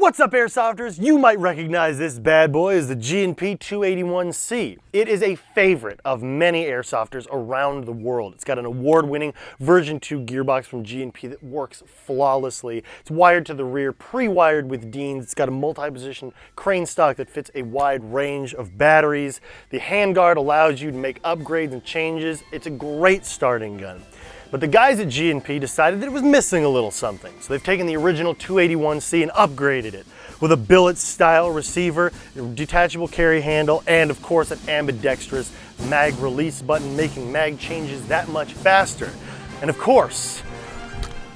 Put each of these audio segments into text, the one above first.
What's up, Airsofters? You might recognize this bad boy as the G&P 281C. It is a favorite of many Airsofters around the world. It's got an award-winning version 2 gearbox from G&P that works flawlessly. It's wired to the rear, pre-wired with Deans. It's got a multi-position crane stock that fits a wide range of batteries. The handguard allows you to make upgrades and changes. It's a great starting gun. But the guys at G&P decided that it was missing a little something. So they've taken the original 281C and upgraded it with a billet-style receiver, a detachable carry handle, and of course an ambidextrous mag release button, making mag changes that much faster. And of course,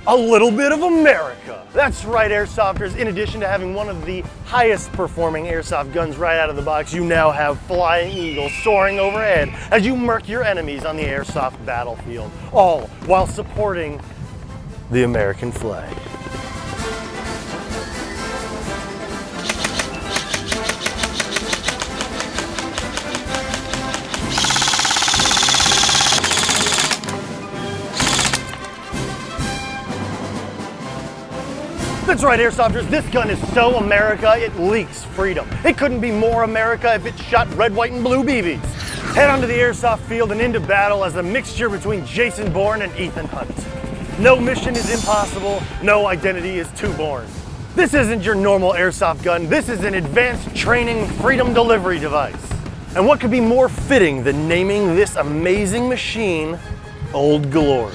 a little bit of America. That's right, Airsofters. In addition to having one of the highest performing airsoft guns right out of the box, you now have flying eagles soaring overhead as you murk your enemies on the airsoft battlefield, all while supporting the American flag. That's right, Airsofters, this gun is so America, it leaks freedom. It couldn't be more America if it shot red, white, and blue BBs. Head onto the airsoft field and into battle as a mixture between Jason Bourne and Ethan Hunt. No mission is impossible, no identity is too born. This isn't your normal airsoft gun, this is an advanced training freedom delivery device. And what could be more fitting than naming this amazing machine Old Glory?